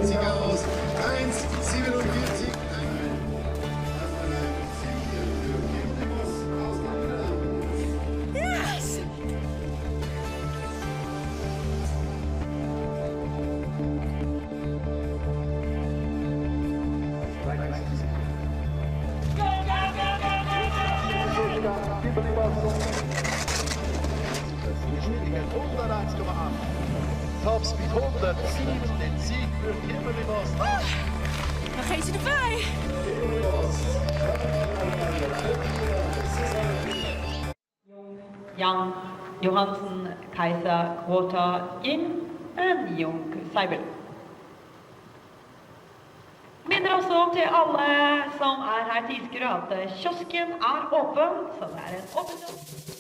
Sieht aus. 1,47. Yes! Topspeed 107, den Sieg für Kimberly Moss. Dan geeft ze erbij. Jan Johansen, Kaiser, Quota in en Jung Seibel. Minner også til alle som her til Iskerud at kiosken åpen, så det en åpen kiosk.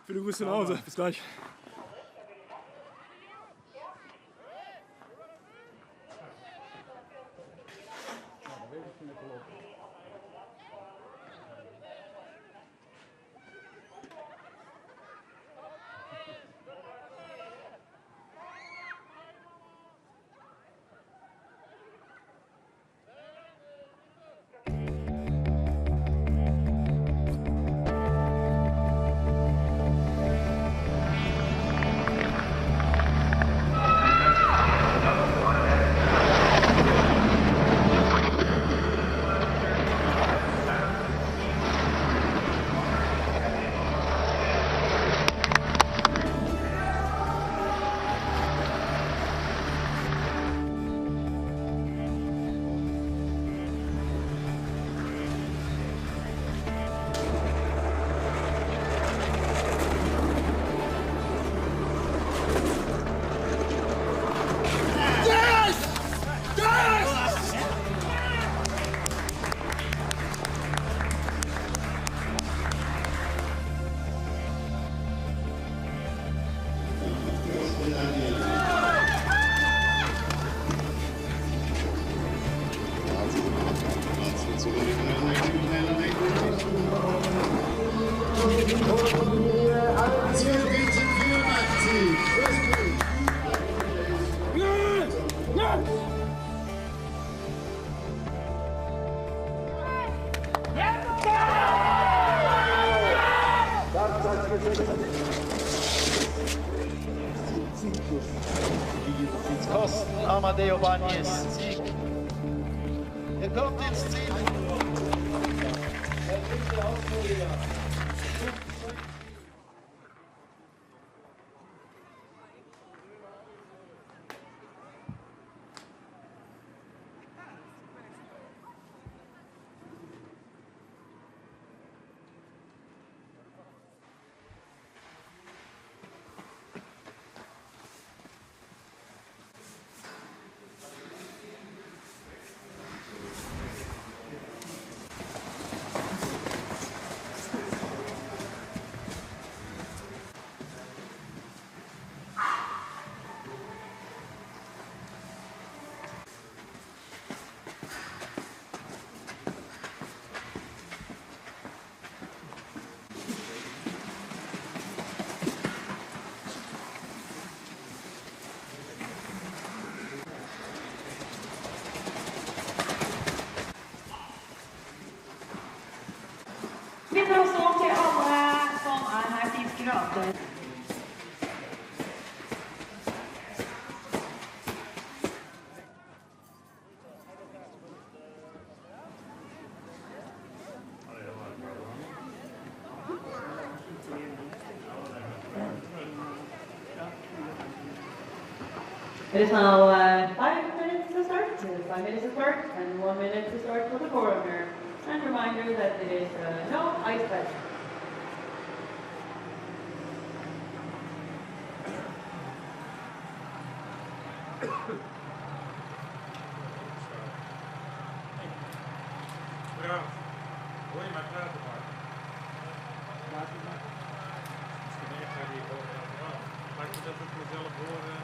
Viele Grüße nach Hause. Bis gleich. Kosten Amadeo Banjes Sieg. Kommt ins Ziel. Minner også til alle som her til Iskerud. It is now 5 minutes to start, 5 minutes to start, and 1 minute to start for the coroner. And reminder that it is no ice bed. Hoor je mij praten, Mark? Laat je maar. Misschien echt die ik hoor. Laat je dat ook mezelf horen.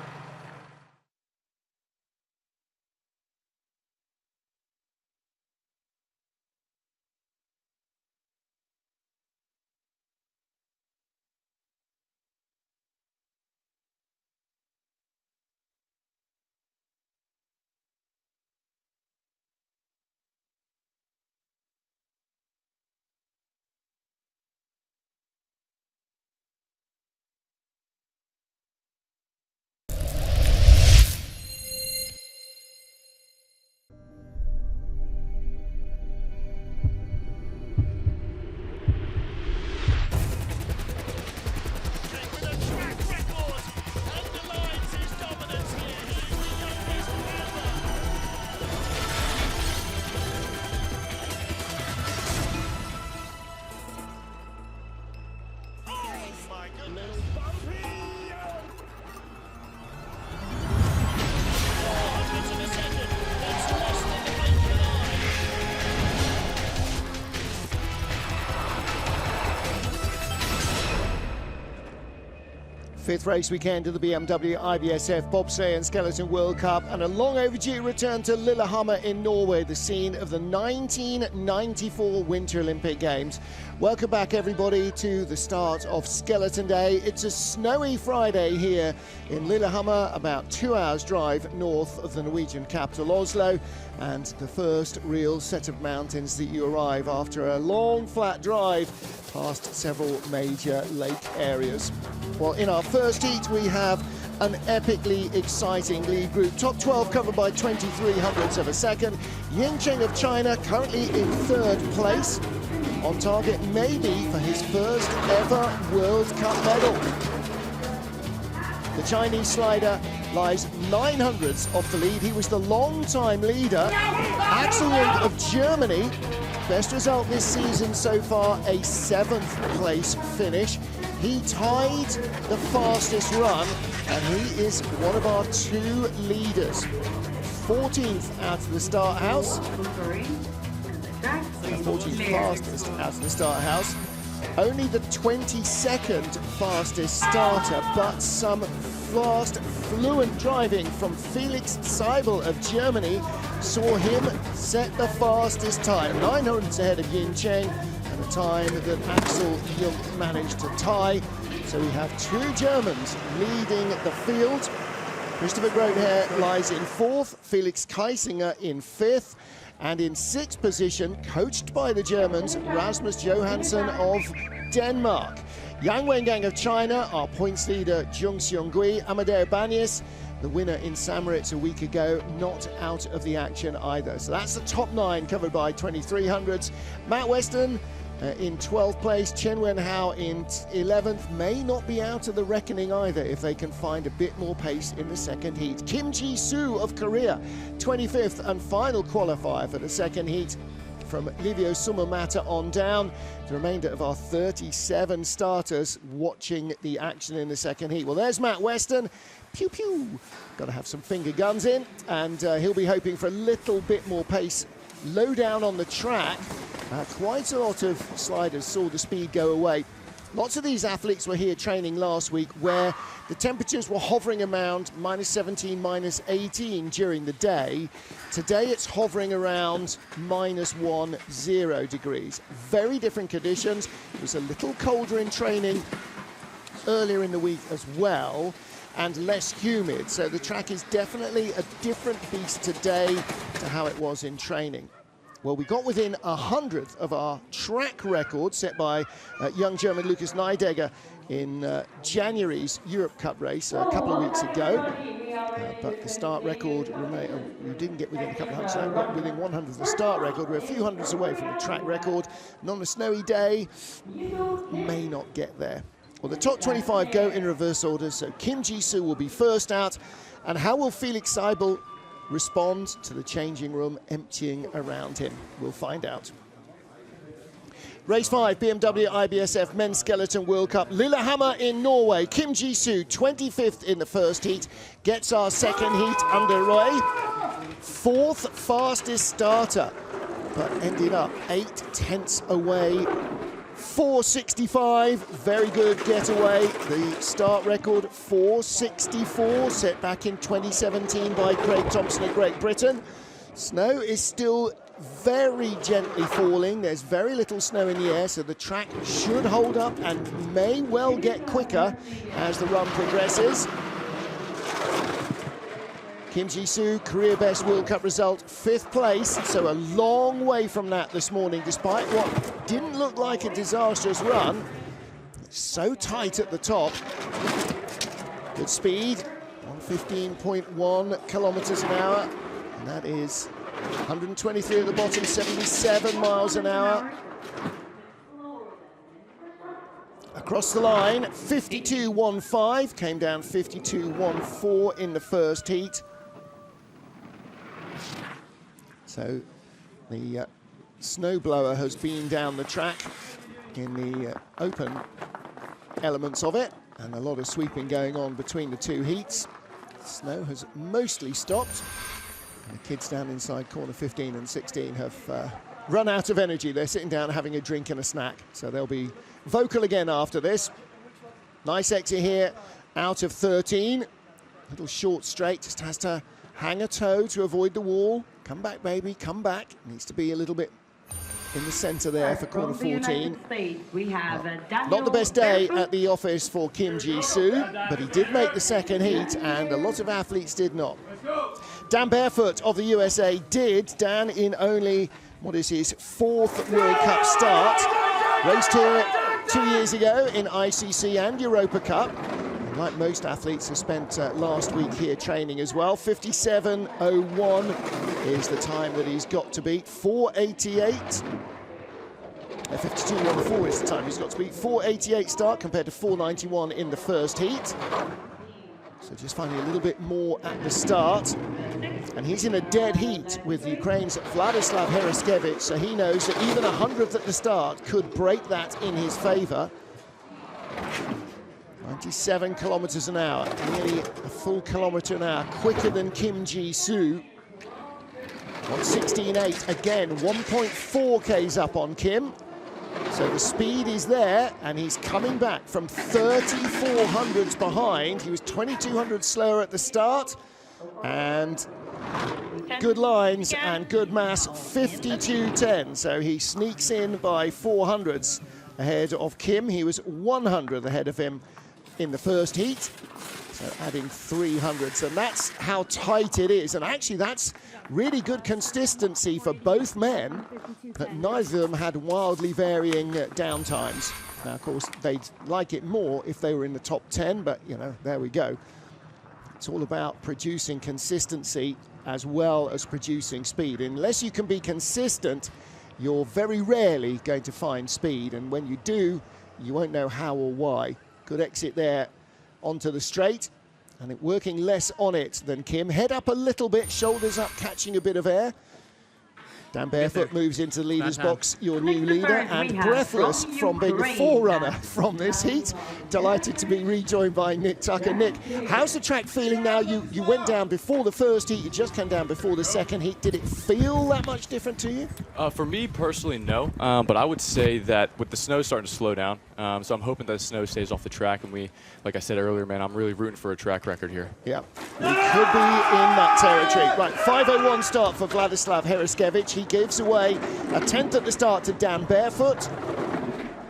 Fifth race weekend of the BMW IBSF Bobsleigh and Skeleton World Cup, and a long overdue return to Lillehammer in Norway, the scene of the 1994 Winter Olympic Games. Welcome back everybody to the start of Skeleton Day. It's a snowy Friday here in Lillehammer, about 2 hours drive north of the Norwegian capital Oslo, and the first real set of mountains that you arrive after a long flat drive past several major lake areas. Well, in our first heat we have an epically exciting lead group. Top 12 covered by 23 hundredths of a second. Yingcheng of China currently in third place, on target maybe for his first ever World Cup medal. The Chinese slider lies 9 hundredths off the lead. He was the long-time leader. Axel Jung of Germany, best result this season so far, a 7th place finish. He tied the fastest run, and he is one of our 2 leaders. 14th out of the start house. 14th fastest out of the start house. Only the 22nd fastest starter, but some fast, fluent driving from Felix Seibel of Germany saw him set the fastest time. 9 hundredths ahead of Yingcheng, and a time that Axel Jung managed to tie. So we have 2 Germans leading the field. Christopher Groothair lies in 4th, Felix Kaisinger in 5th, and in 6th position, coached by the Germans, Rasmus Johansson of Denmark. Yang Wengang of China, our points leader, Jung Seung-gui. Amadeo Banyas, the winner in Samoritz a week ago, not out of the action either. So that's the top 9 covered by 23 hundredths. Matt Weston in 12th place, Chen Wenhao in 11th, may not be out of the reckoning either if they can find a bit more pace in the second heat. Kim Ji-soo of Korea, 25th and final qualifier for the second heat. From Livio Sumamata on down, the remainder of our 37 starters watching the action in the second heat. Well, there's Matt Weston. Pew pew. Got to have some finger guns in, and he'll be hoping for a little bit more pace low down on the track. Quite a lot of sliders saw the speed go away. Lots of these athletes were here training last week, where the temperatures were hovering around -17, -18 during the day. Today it's hovering around -10 degrees. Very different conditions. It was a little colder in training earlier in the week as well, and less humid. So the track is definitely a different beast today to how it was in training. Well, we got within 100th of our track record set by young German Lukas Neidegger in January's Europe Cup race a couple of weeks ago. But the start record remained, we didn't get within a couple of hundreds, so we within 100th of the start record. We're a few hundreds away from the track record. And on a snowy day, may not get there. Well, the top 25 go in reverse order, so Kim Ji-soo will be first out. And how will Felix Seibel respond to the changing room emptying around him? We'll find out. Race 5, BMW IBSF Men's Skeleton World Cup, Lillehammer in Norway. Kim Ji-soo, 25th in the first heat, gets our second heat underway. 4th fastest starter, but ended up 8 tenths away. 4:65, very good getaway. The start record, 4:64, set back in 2017 by Craig Thompson of Great Britain. Snow is still very gently falling. There's very little snow in the air, so the track should hold up and may well get quicker as the run progresses. Kim Ji-soo, career best World Cup result, 5th place, so a long way from that this morning, despite what didn't look like a disastrous run. It's so tight at the top. Good speed, 115.1 kilometers an hour, and that is 123 at the bottom, 77 miles an hour. Across the line, 52.15, came down 52.14 in the first heat. So the snowblower has been down the track in the open elements of it, and a lot of sweeping going on between the two heats. Snow has mostly stopped. And the kids down inside corner 15 and 16 have run out of energy. They're sitting down having a drink and a snack, so they'll be vocal again after this. Nice exit here out of 13. Little short straight, just has to hang a toe to avoid the wall. Come back, baby, come back. Needs to be a little bit in the centre there for corner 14. We have Not the best day at the office for Kim Ji-soo, but he did make the second heat, and a lot of athletes did not. Dan Barefoot of the USA did. Dan in only, what is his 4th World Cup start. Raced here 2 years ago in ICC and Europa Cup. And like most athletes, has spent last week here training as well. 57.01 is the time that he's got to beat. 4:88. 52.14 is the time he's got to beat. 4:88 start compared to 4:91 in the first heat. So just finding a little bit more at the start. And he's in a dead heat with Ukraine's Vladislav Hereskevich, so he knows that even 100th at the start could break that in his favour. 97 kilometres an hour, nearly a full kilometre an hour, quicker than Kim Ji-soo. 1:16.8, again, 1.4 Ks up on Kim. So the speed is there, and he's coming back from 3400s behind. He was 2200 slower at the start, and good lines and good mass, 52.10. So he sneaks in by 400s ahead of Kim. He was 100 ahead of him in the first heat, so adding 300s, and that's how tight it is. And actually that's really good consistency for both men, but neither of them had wildly varying downtimes. Now, of course, they'd like it more if they were in the top 10, but, you know, there we go. It's all about producing consistency as well as producing speed. Unless you can be consistent, you're very rarely going to find speed, and when you do, you won't know how or why. Good exit there onto the straight, and it working less on it than Kim. Head up a little bit, shoulders up, catching a bit of air. Dan Barefoot moves into the leader's box, your new leader, and breathless from being a forerunner from this heat. Delighted to be rejoined by Nick Tucker. Nick, how's the track feeling now? You went down before the first heat, you just came down before the second heat. Did it feel that much different to you? For me personally, no, but I would say that with the snow starting to slow down, so I'm hoping that the snow stays off the track, and we, like I said earlier, man, I'm really rooting for a track record here. Yeah, we could be in that territory. Right, 5:01 start for Vladislav Hereskevich. He gives away a 10th at the start to Dan Barefoot,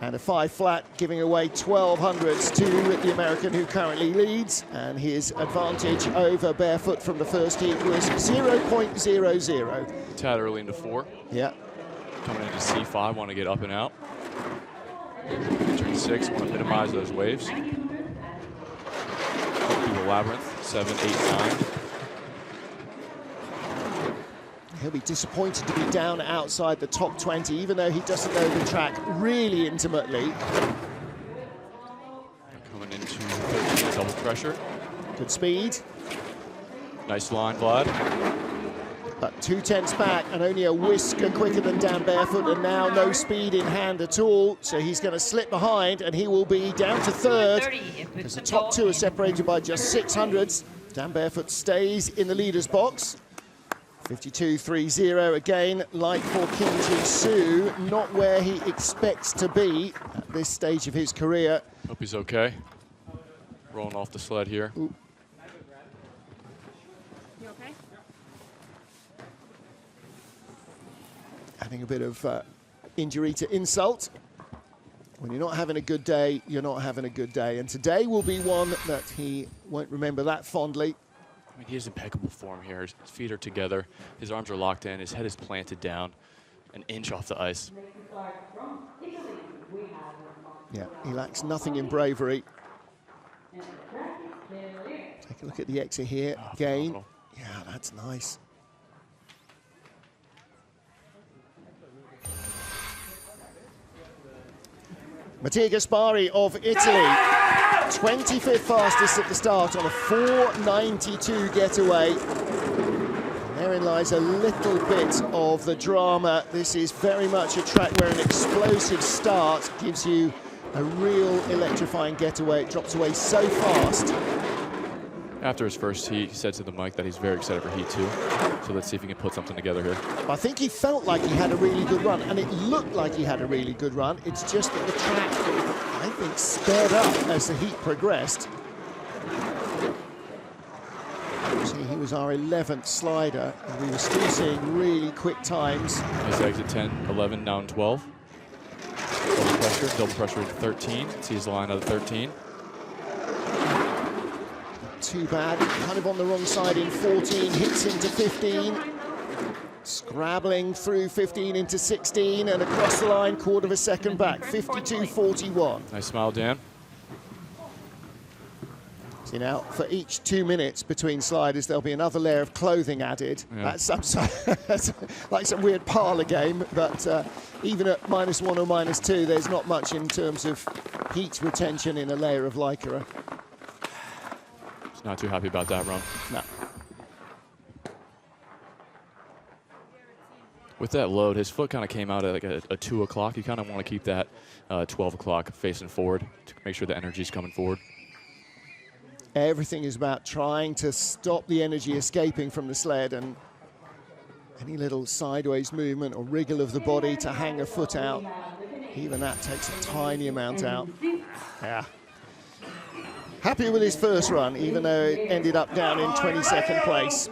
and a 5 flat, giving away 1200s to the American who currently leads, and his advantage over Barefoot from the first heat was 0.00. Tad early into 4. Yeah. Coming into C5, want to get up and out. Entering 6, want to minimize those waves. Through the labyrinth, 7, 8, 9. He'll be disappointed to be down outside the top 20, even though he doesn't know the track really intimately. pressure. Good speed. Nice line, Vlad. But 2/10 back and only a whisker quicker than Dan Barefoot, and now no speed in hand at all. So he's going to slip behind, and he will be down to third because the top two are separated by just 600ths. Dan Barefoot stays in the leader's box. 52.30 again, like for Kim Ji-soo, not where he expects to be at this stage of his career. Hope he's okay. Rolling off the sled here. Ooh. You okay? Adding a bit of injury to insult. When you're not having a good day, you're not having a good day. And today will be one that he won't remember that fondly. I mean, he has impeccable form here. His feet are together. His arms are locked in. His head is planted down an inch off the ice. Yeah, he lacks nothing in bravery. Take a look at the exit here. Again. Phenomenal. Yeah, that's nice. Mattia Gaspari of Italy, 25th fastest at the start on a 4:92 getaway. And therein lies a little bit of the drama. This is very much a track where an explosive start gives you a real electrifying getaway. It drops away so fast. After his first heat, he said to the mic that he's very excited for heat 2. So let's see if he can put something together here. I think he felt like he had a really good run, and it looked like he had a really good run. It's just that the track, I think, sped up as the heat progressed. See, he was our 11th slider, and we were still seeing really quick times. Nice exit 10, 11, down 12. Double pressure at 13. See his line out of 13. Too bad, kind of on the wrong side in 14, hits into 15. Scrabbling through 15 into 16 and across the line, quarter of a second back, 52.41. Nice smile, Dan. See now, for each 2 minutes between sliders, there'll be another layer of clothing added. Yeah. That's like some weird parlor game, but even at -1 or -2, there's not much in terms of heat retention in a layer of Lycra. Not too happy about that run. No. With that load, his foot kind of came out at like a 2 o'clock. You kind of want to keep that 12 o'clock facing forward to make sure the energy is coming forward. Everything is about trying to stop the energy escaping from the sled, and any little sideways movement or wriggle of the body to hang a foot out, even that takes a tiny amount out. Yeah. Happy with his first run, even though it ended up down in 22nd place.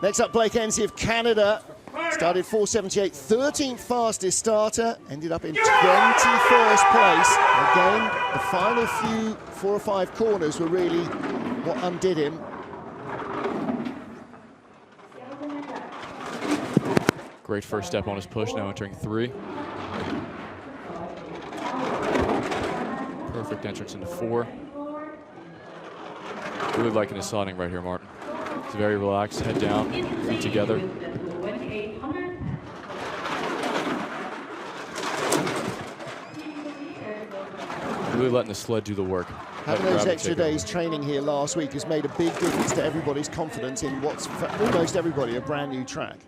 Next up, Blake Ensley of Canada. Started 4:78, 13th fastest starter, ended up in 21st place. Again, the final few 4 or 5 corners were really what undid him. Great first step on his push, now entering 3. Perfect entrance into 4. Really liking his sliding right here, Martin. It's very relaxed, head down, feet together. Really letting the sled do the work. Having those extra days training here last week has made a big difference to everybody's confidence in what's, for almost everybody, a brand new track.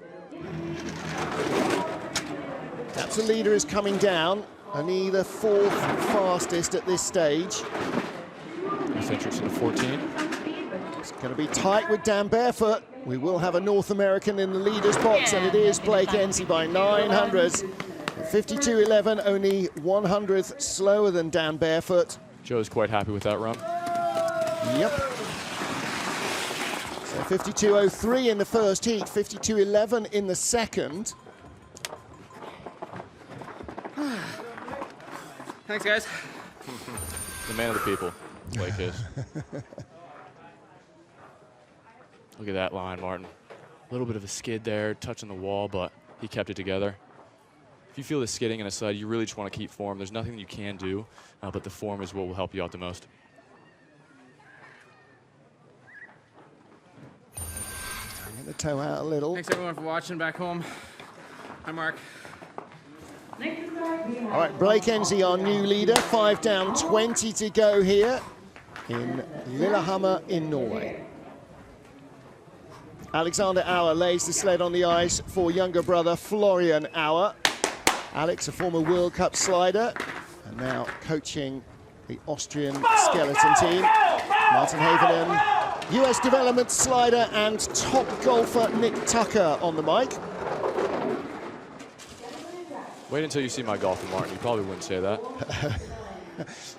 That's the leader is coming down, only the 4th fastest at this stage. Nice entrance into 14. It's going to be tight with Dan Barefoot. We will have a North American in the leader's box, and it is Blake Ensley by 900s. 52.11, only 100th slower than Dan Barefoot. Joe's quite happy with that run. Yep. So 52.03 in the first heat, 52.11 in the second. Thanks, guys. The man of the people, Blake is. Look at that line, Martin. A little bit of a skid there, touching the wall, but he kept it together. If you feel the skidding in a sled, you really just want to keep form. There's nothing that you can do, but the form is what will help you out the most. Get the toe out a little. Thanks, everyone, for watching back home. Hi, Mark. All right, Blake Ensley, our new leader. 5 down, 20 to go here. in Lillehammer in Norway. Alexander Auer lays the sled on the ice for younger brother Florian Auer. Alex, a former World Cup slider, and now coaching the Austrian skeleton team. Martin Havenen, US development slider, and top golfer Nick Tucker on the mic. Wait until you see my golfing, Martin. You probably wouldn't say that.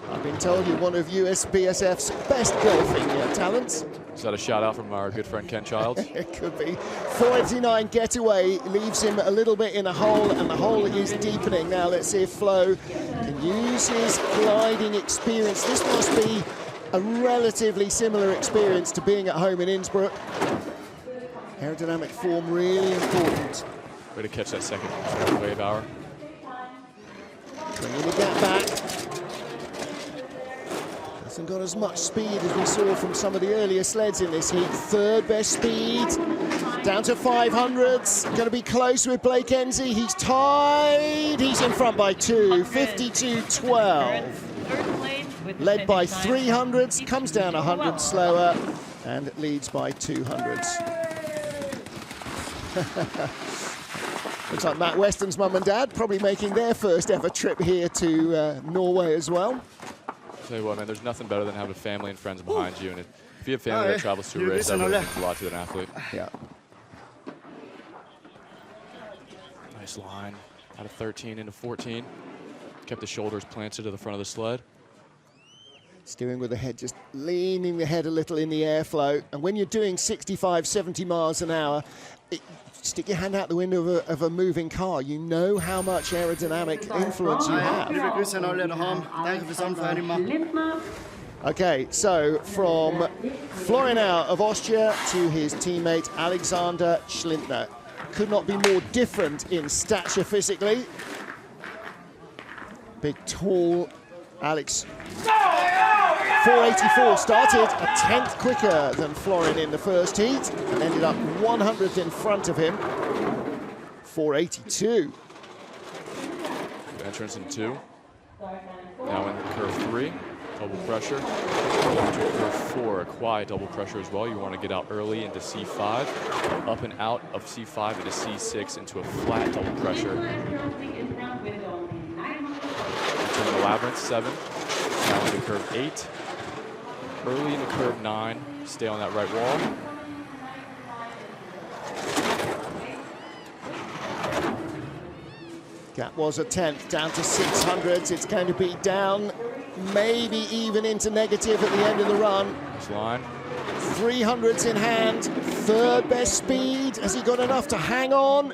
I've been told you're one of USBSF's best golfing talents. Is that a shout out from our good friend Ken Childs? It could be. 489 getaway leaves him a little bit in a hole, and the hole is deepening. Now let's see if Flo can use his gliding experience. This must be a relatively similar experience to being at home in Innsbruck. Aerodynamic form really important. Way to catch that second wave hour. Bringing the gap back. Hasn't got as much speed as we saw from some of the earlier sleds in this heat. Third best speed, down to 500s. Going to be close with Blake Enzie. He's tied. He's in front by 2, 52.12. Led by 300s, comes down 100 slower, and leads by 200s. Looks like Matt Weston's mum and dad probably making their first ever trip here to Norway as well. Tell you what, man, there's nothing better than having family and friends behind you. And if you have family that travels to a race, that really means a lot to an athlete. Yeah. Nice line. Out of 13 into 14. Kept the shoulders planted to the front of the sled. Steering with the head, just leaning the head a little in the airflow. And when you're doing 65, 70 miles an hour, stick your hand out the window of a moving car. You know how much aerodynamic influence you have. Okay, so from Florian Auer of Austria to his teammate Alexander Schlindner. Could not be more different in stature physically. Big, tall Alex. 484 started a 10th quicker than Florian in the first heat and ended up 100th in front of him. 482. Entrance in 2. Now in curve 3, double pressure. Into curve 4, a quiet double pressure as well. You want to get out early into C5, up and out of C5 into C6 into a flat double pressure. Into the labyrinth 7. Now into curve 8. Early into curve 9, stay on that right wall. Gap was a 10th, down to 600s. It's going to be down, maybe even into negative at the end of the run. Nice line. 300s in hand, third best speed. Has he got enough to hang on?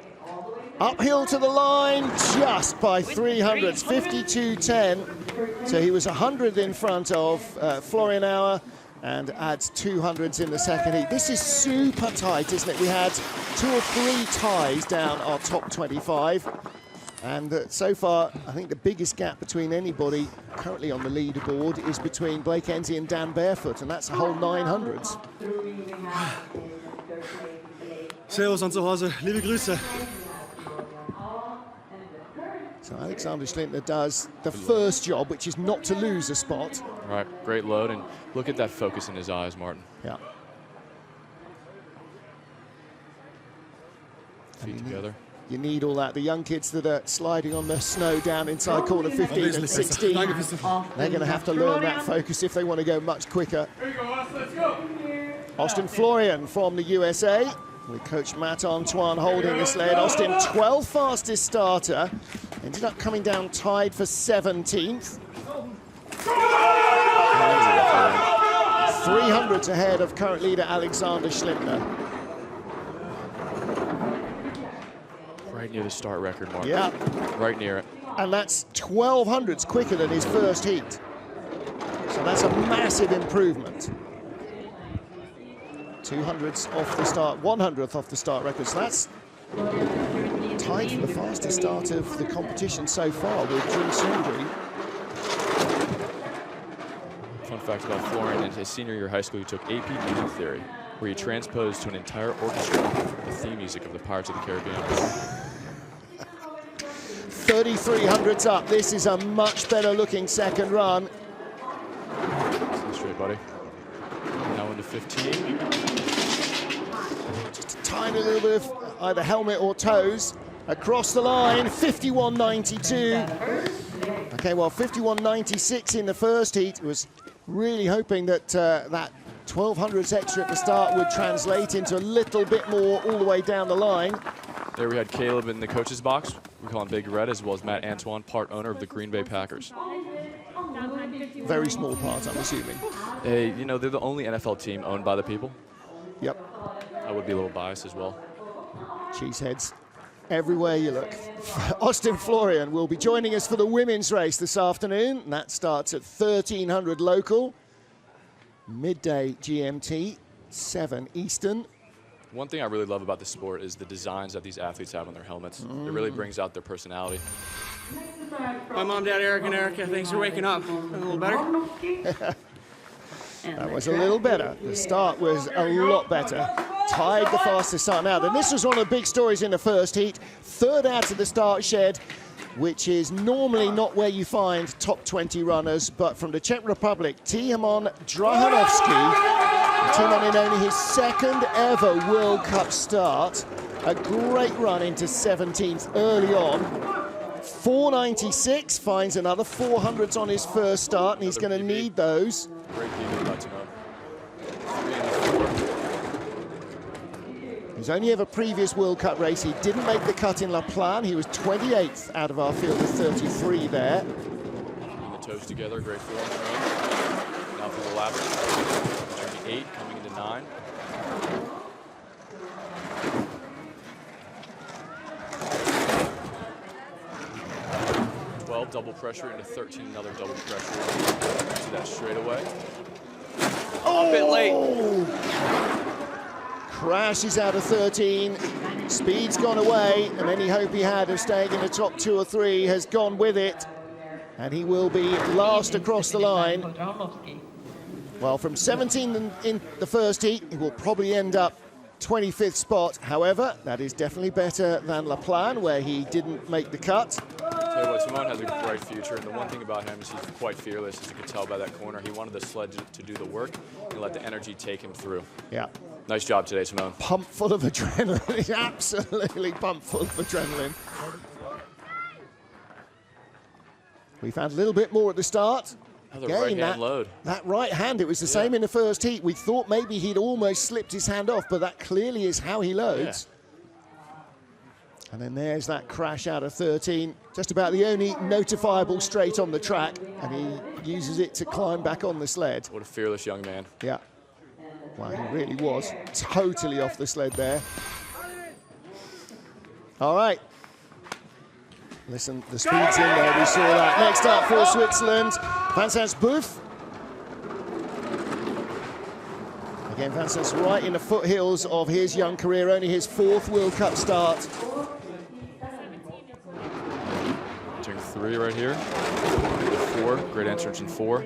Uphill to the line, just by 300s, 52.10. So he was 100th in front of Florian Auer and adds 200s in the second heat. This is super tight, isn't it? We had 2 or 3 ties down our top 25. And so far, I think the biggest gap between anybody currently on the leaderboard is between Blake Enzie and Dan Barefoot, and that's a whole 900s. Servus und zu Hause, liebe Grüße. So Alexander Schlindner does the first job, which is not to lose a spot. Right, great load, and look at that focus in his eyes, Martin. Yeah. Feet together. You need all that. The young kids that are sliding on the snow down inside corner 15 and 16, they're going to have to learn that focus if they want to go much quicker. Austin Florian from the USA, with Coach Matt Antoine holding the sled. Austin, 12th fastest starter, ended up coming down tied for 17th. 300s ahead of current leader Alexander Schlindner. Right near the start record, Mark. Yeah. Right near it. And that's 1200s quicker than his first heat. So that's a massive improvement. 200s off the start, 100th off the start record. So that's tied for the fastest start of the competition so far with Jun Sundry. Fun fact about Florian, in his senior year of high school, he took AP Music Theory, where he transposed to an entire orchestra the theme music of the Pirates of the Caribbean. 3,300s up. This is a much better looking second run. Straight by buddy. Now into 15. Just a tiny little bit of either helmet or toes. Across the line, 51.92. Okay, well, 51.96 in the first heat. Was really hoping that that 1200s extra at the start would translate into a little bit more all the way down the line. There we had Caleb in the coach's box. We call him Big Red, as well as Matt Antoine, part owner of the Green Bay Packers. Very small part, I'm assuming. You know, they're the only NFL team owned by the people. Yep. I would be a little biased as well. Cheeseheads everywhere you look. Austin Florian will be joining us for the women's race this afternoon. That starts at 1300 local, midday GMT, 7 Eastern. One thing I really love about the sport is the designs that these athletes have on their helmets. It really brings out their personality. My mom, Dad, Eric, and Erica, thanks for waking up. A little better? That was a little better. The start was a lot better. Tied the fastest start out. And this was one of the big stories in the first heat. Third out of the start shed, which is normally not where you find top 20 runners, but from the Czech Republic, Tihomon Drahanovsky. Tihomon in only his second ever World Cup start. A great run into 17th early on. 4.96, finds another 400s on his first start, and he's going to need those. Great PB by Tihomon. His only ever previous World Cup race, he didn't make the cut in La Plagne. He was 28th out of our field of 33 there. Putting the toes together, great form. Now for the laps. Journey 8, coming into 9. Double pressure into 13, another double pressure to that straightaway. Oh, a bit late. Crashes out of 13. Speed's gone away, and any hope he had of staying in the top 2 or 3 has gone with it. And he will be last across the line. Well, from 17 in the first heat, he will probably end up 25th spot. However, that is definitely better than La Plagne, where he didn't make the cut. Tell you what, Tihomon has a bright future, and the one thing about him is he's quite fearless, as you can tell by that corner. He wanted the sled to do the work and let the energy take him through. Yeah. Nice job today, Tihomon. Pumped full of adrenaline. He's absolutely pumped full of adrenaline. We found a little bit more at the start. Another right-hand load. That right hand, it was the same in the first heat. We thought maybe he'd almost slipped his hand off, but that clearly is how he loads. Yeah. And then there's that crash out of 13. Just about the only notifiable straight on the track, and he uses it to climb back on the sled. What a fearless young man. Yeah. Well, he really was totally off the sled there. All right. Listen, the speed's in there, we saw that. Next up for Switzerland, Vincent Boeuf. Again, Vincent's right in the foothills of his young career, only his 4th World Cup start. Turn 3 right here. 4, great entrance in 4.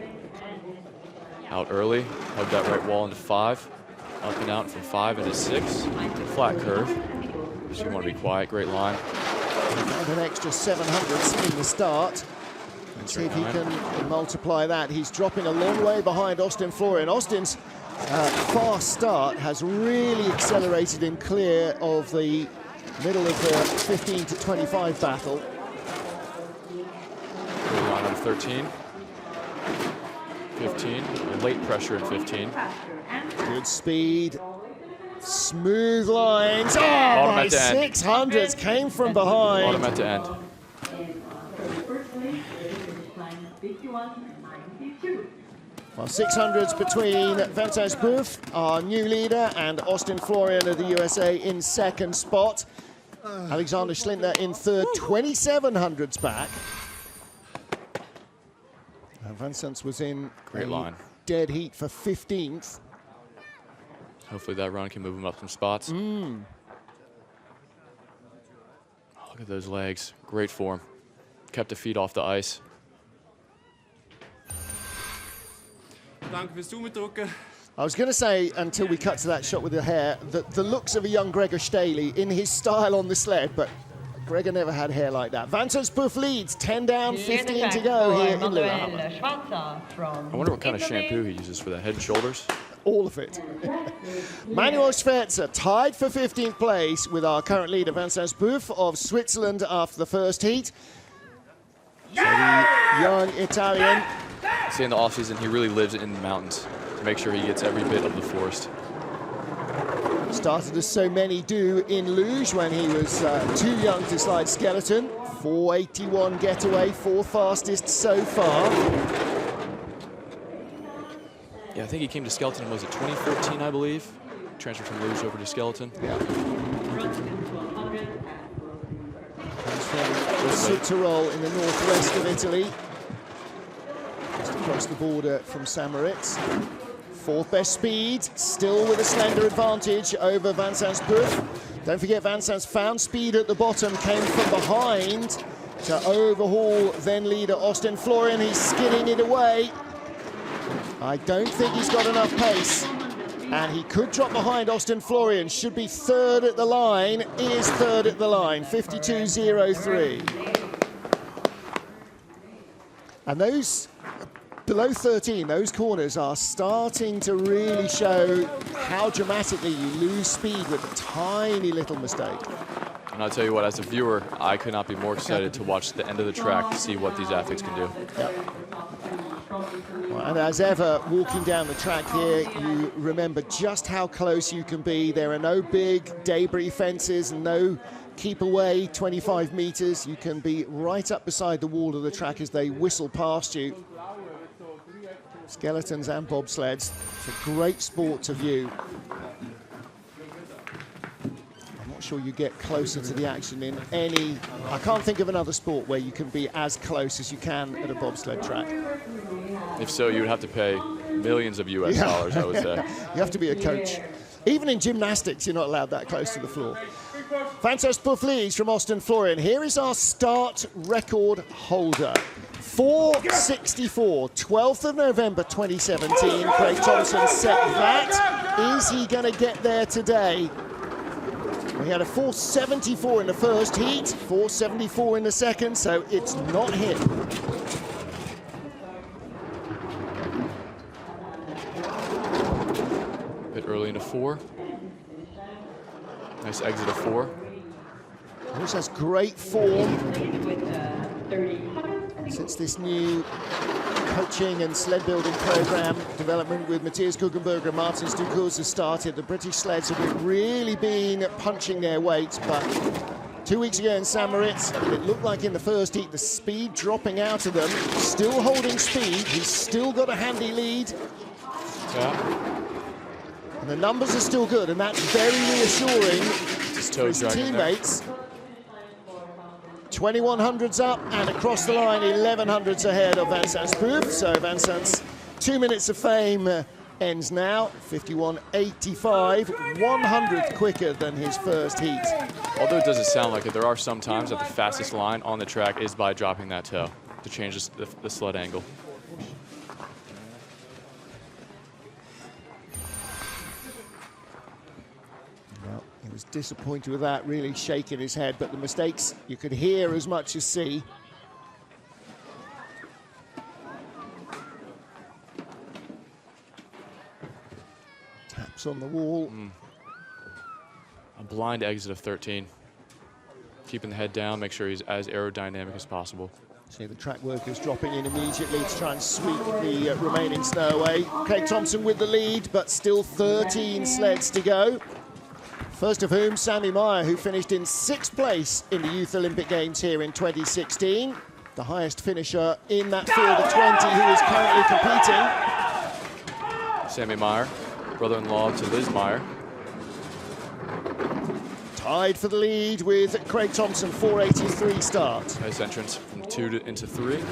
Out early, hug that right wall into 5. Up and out from 5 into 6. Flat curve. So you want to be quiet, great line. And an extra 700s in the start. Let's see if he can multiply that. He's dropping a long way behind Austin Florian. Austin's fast start has really accelerated him clear of the middle of the 15 to 25 battle. Good line on 13. 15, late pressure in 15. Good speed. Smooth lines. Oh, my 600s came from behind. Bottom at the end. Well, 600s between Vincent Boeuf, our new leader, and Austin Florian of the USA in 2nd spot. Alexander Schlindler in 3rd, 2700s back. And Vincent was in great line. Dead heat for 15th. Hopefully that run can move him up some spots. Oh, look at those legs. Great form. Kept the feet off the ice. I was going to say, until we cut to that shot with the hair, that the looks of a young Gregor Staley in his style on the sled, but Gregor never had hair like that. Van Poof leads, 10 down, 15 to go here in Lillehammer. I wonder what kind of shampoo he uses for the head and shoulders. All of it. Manuel Schweitzer tied for 15th place with our current leader Van Poof of Switzerland after the first heat. So the young Italian. See, in the off-season, he really lives in the mountains to make sure he gets every bit of the forest. Started as so many do in luge when he was too young to slide skeleton. 481 getaway, 4th fastest so far. Yeah, I think he came to skeleton, was it 2014, I believe? Transferred from luge over to skeleton. Yeah. Comes from Südtirol in the northwest of Italy. Just across the border from Samaritz. 4th best speed, still with a slender advantage over Van Poof. Don't forget Van found speed at the bottom, came from behind to overhaul then leader Austin Florian. He's skidding it away. I don't think he's got enough pace, and he could drop behind Austin Florian. Should be 3rd at the line, is 3rd at the line, 52.03. And those below 13, those corners are starting to really show how dramatically you lose speed with a tiny little mistake. And I'll tell you what, as a viewer, I could not be more excited to watch the end of the track to see what these athletes can do. Yep. Well, and as ever, walking down the track here, you remember just how close you can be. There are no big debris fences, no keep away 25 meters. You can be right up beside the wall of the track as they whistle past you. Skeletons and bobsleds. It's a great sport to view. I'm not sure you get closer to the action in any... I can't think of another sport where you can be as close as you can at a bobsled track. If so, you would have to pay millions of US dollars, I would say. You have to be a coach. Even in gymnastics, you're not allowed that close to the floor. Van Poof leads from Austin Florian. Here is our start record holder. 4:64, 12th of November 2017. Craig Thompson set that. Is he going to get there today? We had a 4:74 in the first heat, 4:74 in the second, so it's not him. A bit early into 4. Nice exit of 4. He also has great form since this new coaching and sled building program development with Matthias Kuchenberger and Martin Stuckhaus has started. The British sleds have really been punching their weight, but 2 weeks ago in Samaritz, it looked like in the first heat, the speed dropping out of them, still holding speed. He's still got a handy lead. Yeah. And the numbers are still good, and that's very reassuring for his teammates. 2100s up and across the line, 1100s ahead of Van Poof. So Van 2 minutes of fame ends now, 51.85, 100th quicker than his first heat. Although it doesn't sound like it, there are some times that the fastest line on the track is by dropping that toe to change the sled angle. Well, he was disappointed with that, really shaking his head, but the mistakes you could hear as much as see. Taps on the wall. A blind exit of 13. Keeping the head down, make sure he's as aerodynamic as possible. See the track workers dropping in immediately to try and sweep the remaining snow away. Craig Thompson with the lead, but still 13 sleds to go. First of whom, Sammy Meyer, who finished in 6th place in the Youth Olympic Games here in 2016. The highest finisher in that field of 20 who is currently competing. Sammy Meyer, brother-in-law to Liz Meyer. Tied for the lead with Craig Thompson, 483 start. Nice entrance from 2 into 3.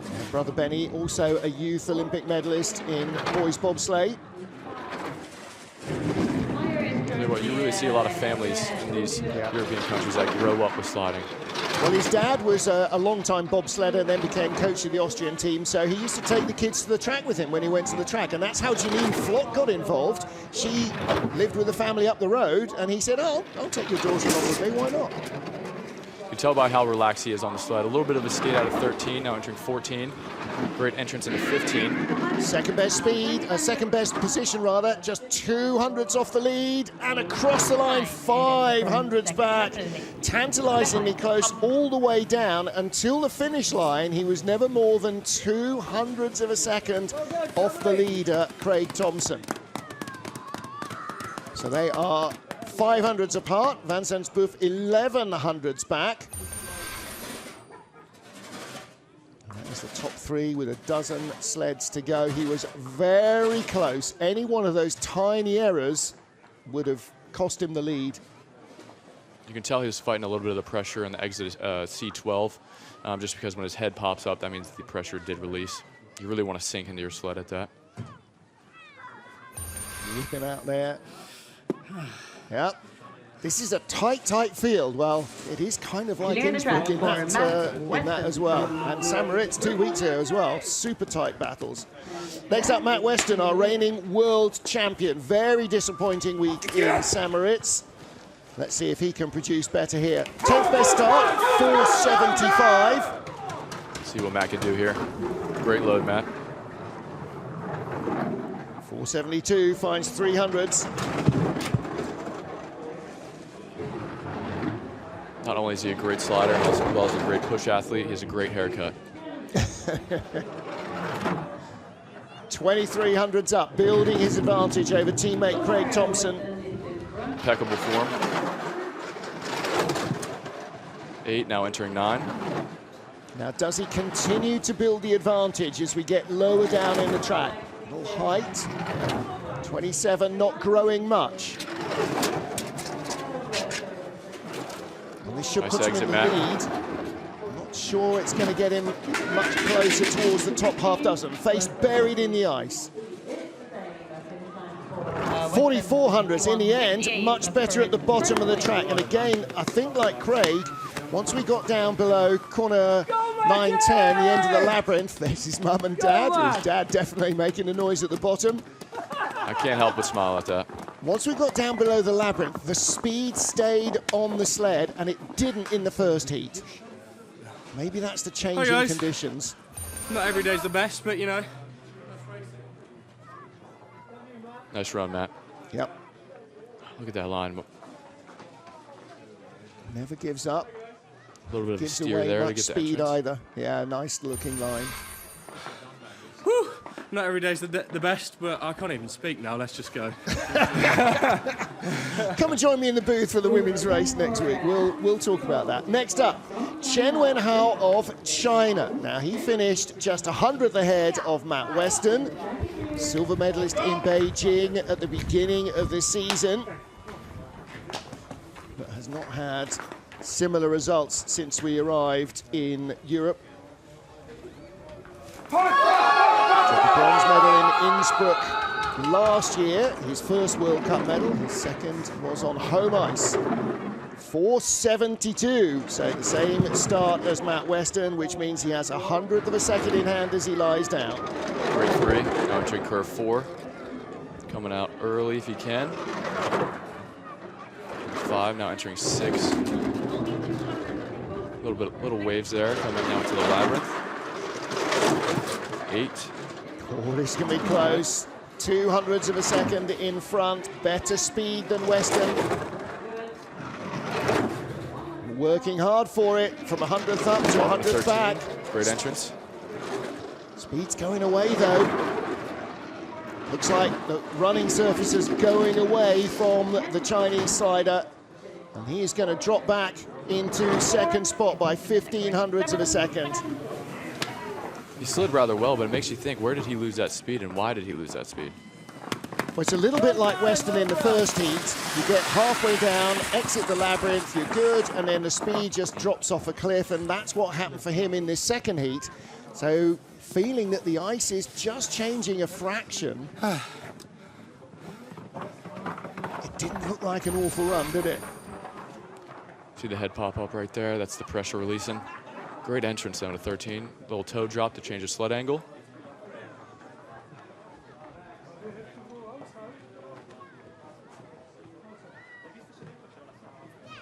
And brother Benny, also a Youth Olympic medalist in boys bobsleigh. You know what, you really see a lot of families in these European countries that grow up with sliding. Well, his dad was a long-time bobsledder and then became coach of the Austrian team, so he used to take the kids to the track with him when he went to the track, and that's how Janine Flock got involved. She lived with the family up the road, and he said, oh, I'll take your daughter along with me, why not? You can tell by how relaxed he is on the sled. A little bit of a skate out of 13, now entering 14. Great entrance into 15. Second best speed, second best position rather, just 200s off the lead and across the line, 500s back. Tantalizingly close all the way down until the finish line. He was never more than 200ths of a second off the leader, Craig Thompson. So they are 500s apart. Van Zensboof 1100s back. And that is the top three with a dozen sleds to go. He was very close. Any one of those tiny errors would have cost him the lead. You can tell he was fighting a little bit of the pressure in the exit C12, just because when his head pops up, that means the pressure did release. You really want to sink into your sled at that. Looking out there. Yep. This is a tight field. Well, it is kind of like Innsbruck in that as well. And St. Moritz 2 weeks ago as well. Super tight battles. Next up, Matt Weston, our reigning world champion. Very disappointing week in St. Moritz. Let's see if he can produce better here. 10th best start, 475. See what Matt can do here. Great load, Matt. 472 finds 300s. Not only is he a great slider, as well as a great push athlete, he has a great haircut. 2300s up, building his advantage over teammate Craig Thompson. Impeccable form. 8, now entering 9. Now, does he continue to build the advantage as we get lower down in the track? A little height. 27, not growing much. And this should put him in the lead. I'm not sure it's going to get him much closer towards the top half dozen. Face buried in the ice. 4400s in the end, much better at the bottom of the track. And again, I think like Craig, once we got down below corner 9-10, the end of the labyrinth, there's his mum and dad. His dad definitely making a noise at the bottom. I can't help but smile at that. Once we got down below the labyrinth, the speed stayed on the sled, and it didn't in the first heat. Maybe that's the change in conditions. Not every day's the best, but you know. Nice run, Matt. Yep. Look at that line. Never gives up. A little bit of a Gives steer away there to much get the speed entrance. either. Yeah, nice looking line. Whew. Not every day's the best, but I can't even speak now. Let's just go. Come and join me in the booth for the women's race next week. We'll talk about that. Next up, Chen Wenhao of China. Now, he finished just 100th ahead of Matt Weston, silver medalist in Beijing at the beginning of the season, but has not had similar results since we arrived in Europe. Took a bronze medal in Innsbruck last year, his first World Cup medal. His second was on home ice. 472, so the same start as Matt Weston, which means he has 100th of a second in hand as he lies down. Great 3, now entering curve 4. Coming out early if he can. 5, now entering 6. Little waves there, coming now into the labyrinth. 8. Oh, this can be close. 200ths of a second in front. Better speed than Weston. Working hard for it from 100th up to 100th back. Great entrance. Speed's going away though. Looks like the running surface is going away from the Chinese slider. And he is going to drop back into second spot by 1500ths of a second. He slid rather well, but it makes you think, where did he lose that speed and why did he lose that speed? Well, it's a little bit like Weston in the first heat. You get halfway down, exit the labyrinth, you're good, and then the speed just drops off a cliff, and that's what happened for him in this second heat. So, feeling that the ice is just changing a fraction. It didn't look like an awful run, did it? See the head pop up right there? That's the pressure releasing. Great entrance down to 13. Little toe drop to change the sled angle.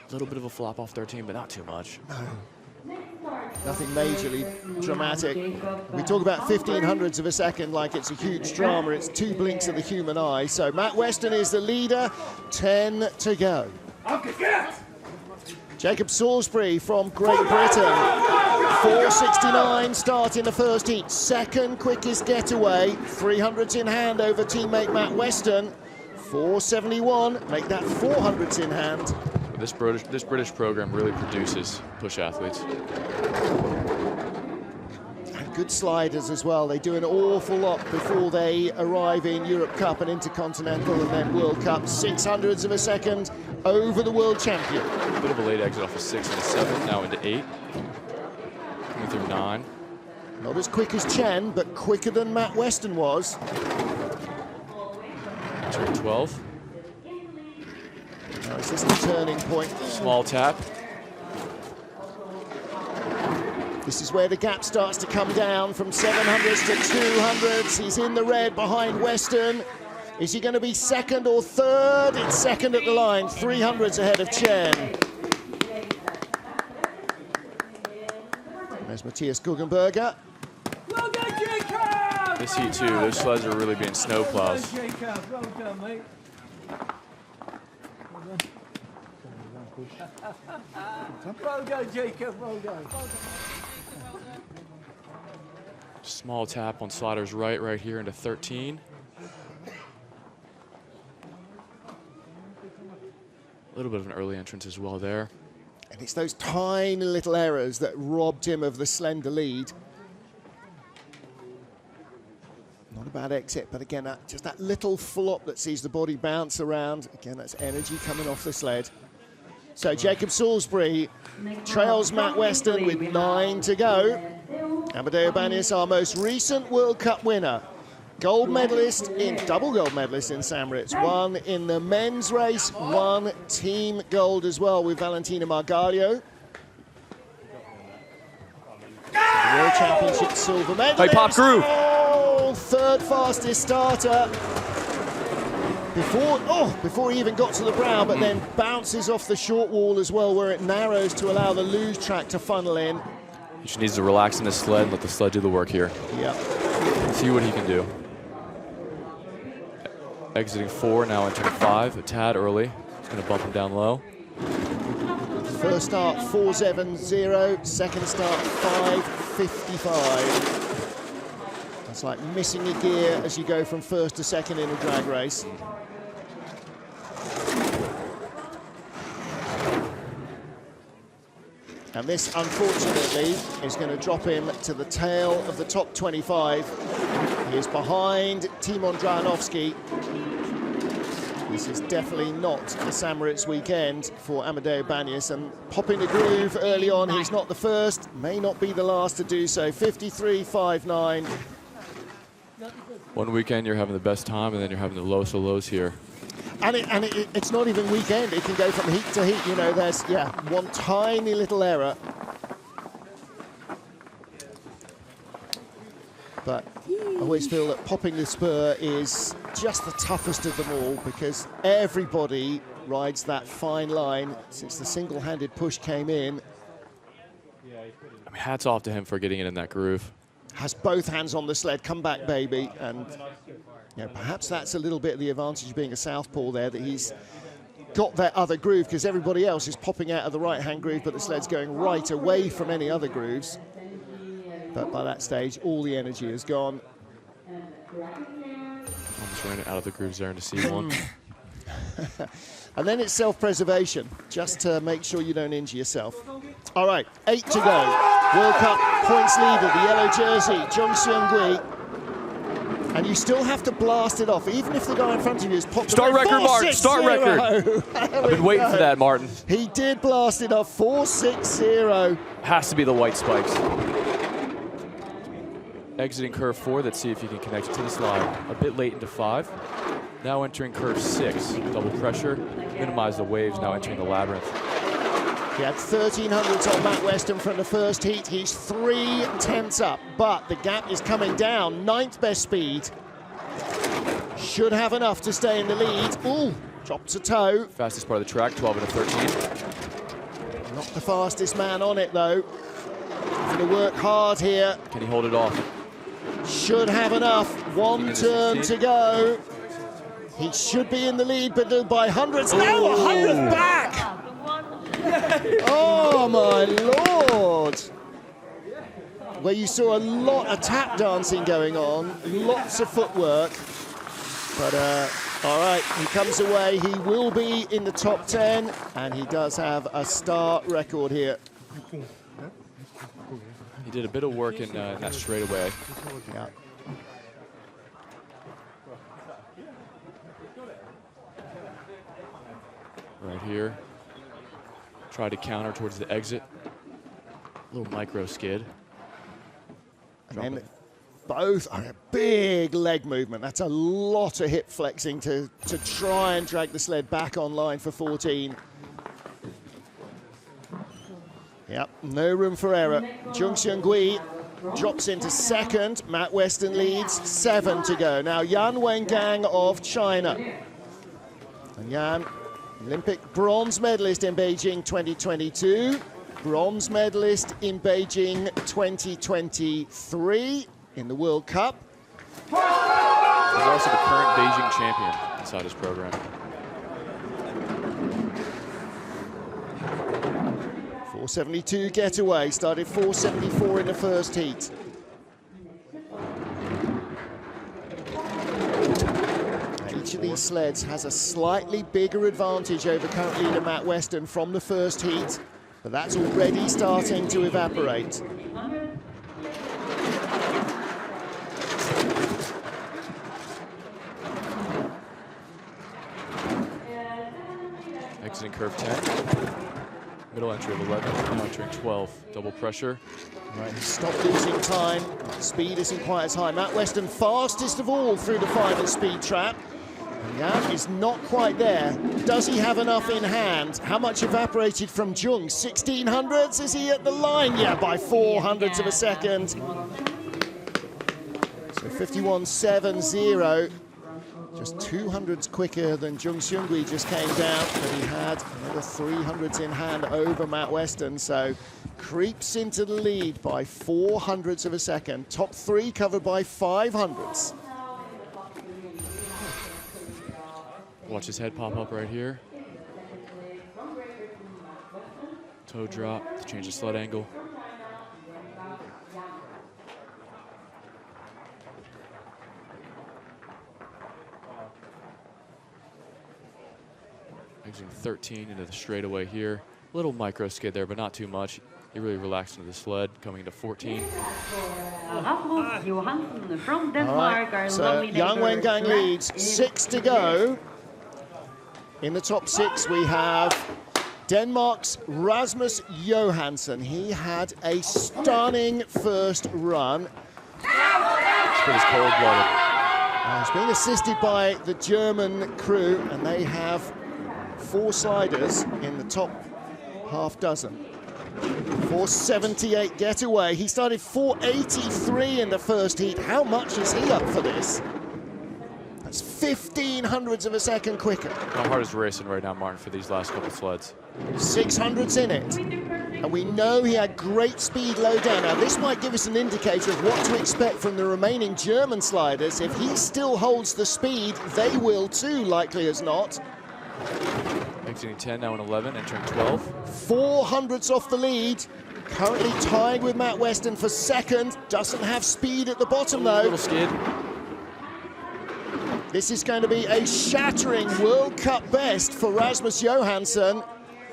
A little bit of a flop off 13, but not too much. Nothing majorly dramatic. We talk about 1500ths of a second like it's a huge drama. It's 2 blinks of the human eye. So Matt Weston is the leader, 10 to go. Jacob Salisbury from Great Britain, 4:69 start in the first heat. Second quickest getaway, 300s in hand over teammate Matt Weston. 4:71, make that 400s in hand. This British program really produces push athletes. And good sliders as well. They do an awful lot before they arrive in Europe Cup and Intercontinental and then World Cup. 600ths of a second over the world champion. A bit of a late exit off of 6 into 7, now into 8. Coming through 9. Not as quick as Chen, but quicker than Matt Weston was. Turn 12. Now is this the turning point? Small tap. This is where the gap starts to come down from 700s to 200s. He's in the red behind Weston. Is he going to be second or third? It's second at the line, 300s ahead of Chen. There's Matthias Guggenberger. Well done, Jacob! This heat too, those sleds are really being snow plows. Well done, Jacob. Well done, mate. Well done, Jacob. Well done. Small tap on sliders right here into 13. A little bit of an early entrance as well there. And it's those tiny little errors that robbed him of the slender lead. Not a bad exit, but again, just that little flop that sees the body bounce around. Again, that's energy coming off the sled. So Jacob Salisbury trails Matt Weston with 9 to go. Amadeo Banias, our most recent World Cup winner. Double gold medalist in Samoritz. 1 in the men's race, 1 team gold as well with Valentina Margaglio. World Championship silver medalist. Hey, Pop Crew. Oh, third fastest starter. Before he even got to the brow, but then bounces off the short wall as well, where it narrows to allow the luge track to funnel in. He just needs to relax in his sled and let the sled do the work here. Yeah. See what he can do. Exiting 4, now entering 5, a tad early. It's going to bump him down low. First start 4.70, second start 5.55. That's like missing a gear as you go from first to second in a drag race. And this, unfortunately, is going to drop him to the tail of the top 25. He is behind Timon Drahanovski. This is definitely not the Samoritz weekend for Amadeo Banias, and popping the groove early on, he's not the first, may not be the last to do so. 53.59. One weekend you're having the best time, and then you're having the lowest of lows here. And it's not even weekend. It can go from heat to heat. You know, there's, one tiny little error. But I always feel that popping the spur is just the toughest of them all, because everybody rides that fine line since the single-handed push came in. I mean, hats off to him for getting it in that groove. Has both hands on the sled, come back, baby. And perhaps that's a little bit of the advantage of being a southpaw there, that he's got that other groove, because everybody else is popping out of the right-hand groove, but the sled's going right away from any other grooves. But by that stage, all the energy is gone. Almost ran it out of the grooves there into C1. And then it's self-preservation, just to make sure you don't injure yourself. All right, 8 to go. World Cup points leader, the yellow jersey, Jung Seung-gui. And you still have to blast it off, even if the guy in front of you is popped. Start record, Martin, start record. I've been waiting for that, Martin. He did blast it off, 4.60. Has to be the white spikes. Exiting curve 4, let's see if you can connect it to the slide. A bit late into 5. Now entering curve 6, double pressure, minimize the waves, now entering the labyrinth. He had 1300s on Matt Weston from the first heat. He's 3/10 up, but the gap is coming down. 9th best speed. Should have enough to stay in the lead. Ooh, drops a toe. Fastest part of the track, 12 and a 13. Not the fastest man on it, though. Going to work hard here. Can he hold it off? Should have enough. One turn to go. He should be in the lead, but by hundreds. No, 100th back! Oh, my Lord. Where you saw a lot of tap dancing going on, lots of footwork. But, all right, he comes away. He will be in the top 10, and he does have a star record here. He did a bit of work in that straightaway. Yeah. Right here. Tried to counter towards the exit. Little micro skid. And then both are a big leg movement. That's a lot of hip flexing to try and drag the sled back online for 14. Yep, no room for error. Jung Seung-gui drops into second. Matt Weston leads, 7 to go. Now Yan Wengang of China. And Yan, Olympic bronze medalist in Beijing 2022. Bronze medalist in Beijing 2023 in the World Cup. He's also the current Beijing champion inside his program. 472 getaway, started 474 in the first heat. Each of these sleds has a slightly bigger advantage over current leader Matt Weston from the first heat, but that's already starting to evaporate. Exiting curve 10. Middle entry of 11, now entering 12. Double pressure. Right, stop losing time. Speed isn't quite as high. Matt Weston fastest of all through the final speed trap. And Yan is not quite there. Does he have enough in hand? How much evaporated from Jung? 1600s? Is he at the line? Yeah, by 400ths of a second. So 51.70. Just 200s quicker than Jung Seung-gui just came down, but he had another 300s in hand over Matt Weston, so creeps into the lead by 400ths of a second. Top 3 covered by 500s. Watch his head pop up right here. Toe drop to change the sled angle. Exiting 13 into the straightaway here. Little micro skid there, but not too much. He really relaxed into the sled, coming into 14. From Denmark, right, so Yan Wengang leads, 6 to go. In the top 6, we have Denmark's Rasmus Johansson. He had a stunning first run. It's pretty cold-blooded. He's being assisted by the German crew, and they have 4 sliders in the top half dozen. 478 getaway. He started 483 in the first heat. How much is he up for this? That's 1500ths of a second quicker. My heart is racing right now, Martin, for these last couple sleds. 600s in it. And we know he had great speed low down. Now, this might give us an indicator of what to expect from the remaining German sliders. If he still holds the speed, they will too, likely as not. Exiting 10, now in 11, entering 12. 400ths off the lead. Currently tied with Matt Weston for second. Doesn't have speed at the bottom, though. Little skid. This is going to be a shattering World Cup best for Rasmus Johansson.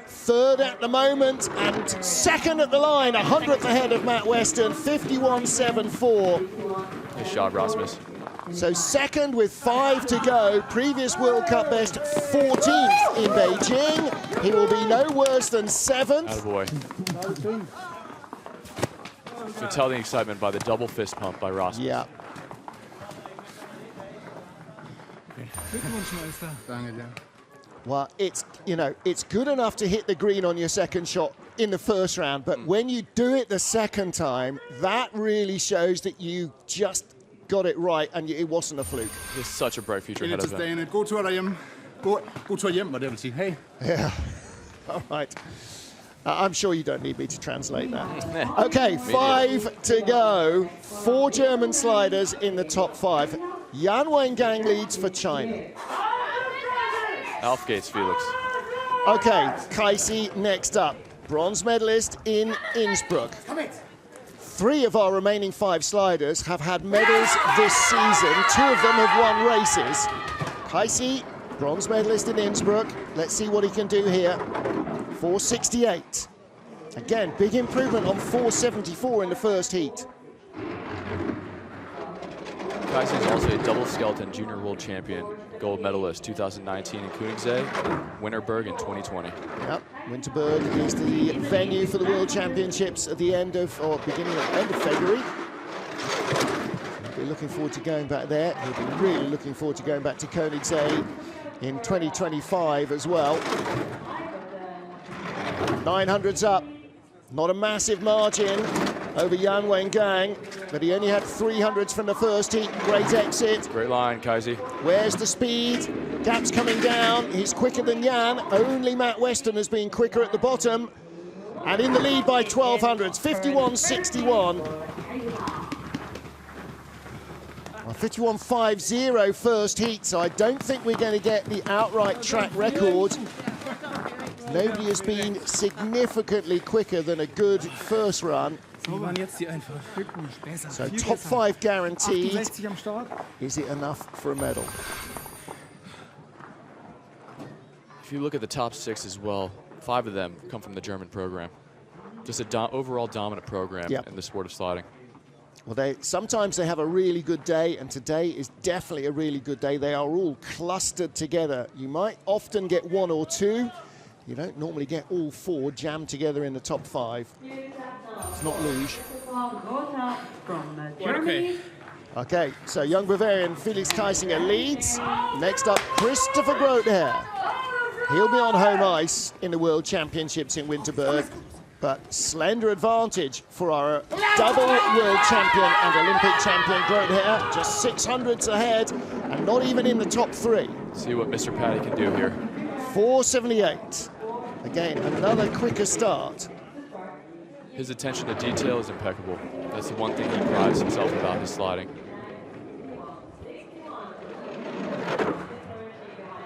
Third at the moment and second at the line, 100th ahead of Matt Weston, 51.74. Nice job, Rasmus. So second with 5 to go. Previous World Cup best, 14th in Beijing. He will be no worse than 7th. Attaboy. You can tell the excitement by the double fist pump by Rasmus. Yeah. Well, it's, you know, it's good enough to hit the green on your second shot in the first round, but when you do it the second time, that really shows that you just got it right and it wasn't a fluke. There's such a bright future ahead of him. God tur derhjemme. God tur hjem, var det jeg vil sige. Hey. Yeah. All right. I'm sure you don't need me to translate that. Okay, 5 to go. 4 German sliders in the top 5. Yan Wengang leads for China. Aufgeht's, Felix. Okay, Kaisi next up. Bronze medalist in Innsbruck. 3 of our remaining 5 sliders have had medals this season. 2 of them have won races. Kaisi, bronze medalist in Innsbruck. Let's see what he can do here. 468. Again, big improvement on 474 in the first heat. Kaisi is also a double skeleton junior world champion, gold medalist 2019 in Koenigsegg, Winterberg in 2020. Yep, Winterberg is the venue for the World Championships at the end of, or beginning of, end of February. He'll be looking forward to going back there. He'll be really looking forward to going back to Koenigsegg in 2025 as well. 900's up, not a massive margin over Yan Wengang, but he only had 300s from the first heat. Great exit. Great line, Kaisi. Where's the speed? Gap's coming down. He's quicker than Yan. Only Matt Weston has been quicker at the bottom. And in the lead by 1200s, 51.61. Well, 51.50 first heat, so I don't think we're going to get the outright track record. Nobody has been significantly quicker than a good first run. So top 5 guaranteed. Is it enough for a medal? If you look at the top 6 as well, 5 of them come from the German program. Just an overall dominant program in the sport of sliding. Well, sometimes they have a really good day, and today is definitely a really good day. They are all clustered together. You might often get 1 or 2. You don't normally get all 4 jammed together in the top 5. It's not luge. Okay, so young Bavarian Felix Kaisinger leads. Next up, Christopher Grother. He'll be on home ice in the World Championships in Winterberg, but slender advantage for our double world champion and Olympic champion Grother. Just 600s ahead and not even in the top 3. See what Mr. Paddy can do here. 478. Again, another quicker start. His attention to detail is impeccable. That's the one thing he prides himself about his sliding.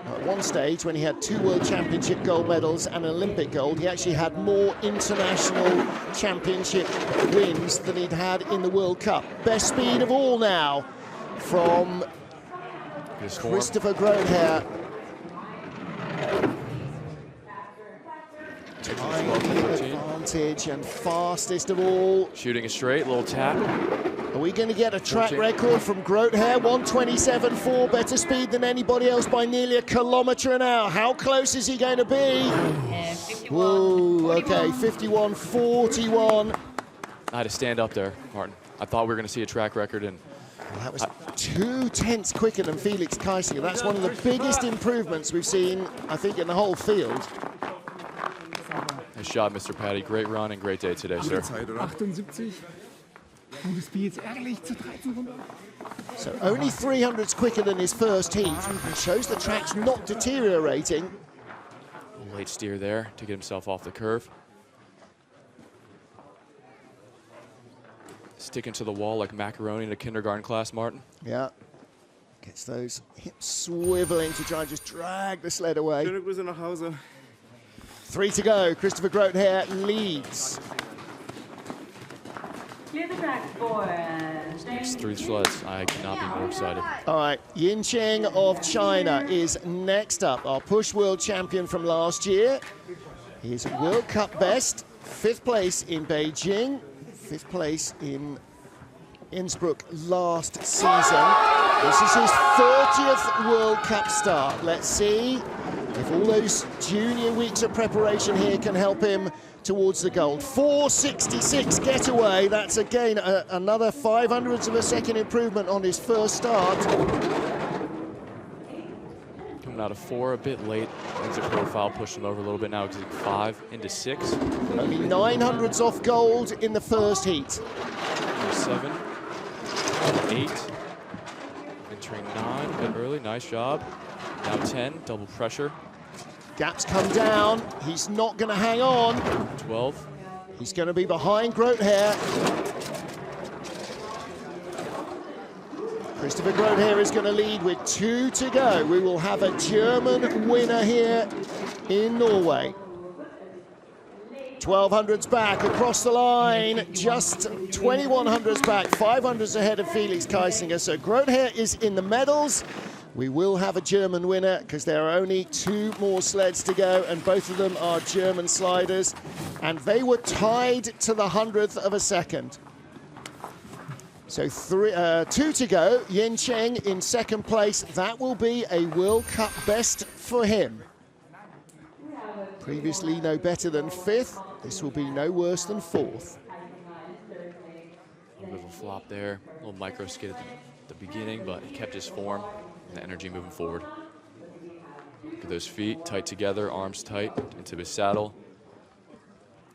At one stage, when he had 2 World Championship gold medals and an Olympic gold, he actually had more international championship wins than he'd had in the World Cup. Best speed of all now from Christopher Grother. Advantage and fastest of all. Shooting a straight, little tap. Are we going to get a track record from Grother? 127.4, better speed than anybody else by nearly a kilometre an hour. How close is he going to be? Whoa, okay, 51.41. I had to stand up there, Martin. I thought we were going to see a track record, and that was 2 tenths quicker than Felix Kaisinger. That's one of the biggest improvements we've seen, I think, in the whole field. Nice job, Mr. Paddy. Great run and great day today, sir. 78. Gutes Speed, ärgerlich zu 13 So only 300s quicker than his first heat. It shows the track's not deteriorating. A late steer there to get himself off the curve. Sticking to the wall like macaroni in a kindergarten class, Martin. Yeah. Gets those hips swiveling to try and just drag the sled away. 3 to go. Christopher Grother leads. Next 3 sleds. I cannot be more excited. All right, Yin Cheng of China is next up. Our push world champion from last year. He's World Cup best. 5th place in Beijing. 5th place in Innsbruck last season. This is his 30th World Cup start. Let's see if all those junior weeks of preparation here can help him towards the gold. 4.66 getaway. That's again another 500ths of a second improvement on his first start. Coming out of 4 a bit late. Exit profile pushed him over a little bit now, exiting 5 into 6. Only 900s off gold in the first heat. 7, 8, entering 9 a bit early, nice job. Now 10, double pressure. Gaps come down, he's not going to hang on. 12. He's going to be behind Groothair. Christopher Groothair is going to lead with 2 to go. We will have a German winner here in Norway. 1200s back across the line, just 2100s back, 500s ahead of Felix Kaisinger. So Groothair is in the medals. We will have a German winner because there are only 2 more sleds to go, and both of them are German sliders. And they were tied to the 100th of a second. So 2 to go. Yin Cheng in second place. That will be a World Cup best for him. Previously no better than 5th. This will be no worse than 4th. A little bit of a flop there. A little micro skid at the beginning, but he kept his form and the energy moving forward. Look at those feet tight together, arms tight into his saddle.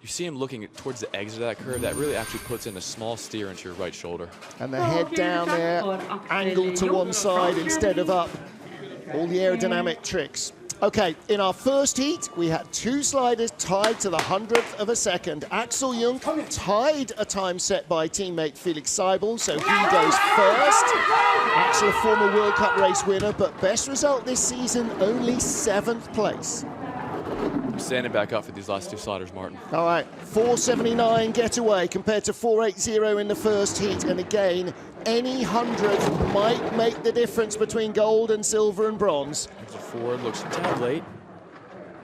You see him looking towards the exit of that curve. That really actually puts in a small steer into your right shoulder. And the head down there, angled to one side instead of up. All the aerodynamic tricks. Okay, in our first heat, we had 2 sliders tied to the 100th of a second. Axel Jung tied a time set by teammate Felix Seibel, so he goes first. Axel, a former World Cup race winner, but best result this season, only 7th place. I'm standing back up for these last 2 sliders, Martin. All right, 479 getaway compared to 480 in the first heat, and again, any 100 might make the difference between gold and silver and bronze. Exit forward, looks a tad late.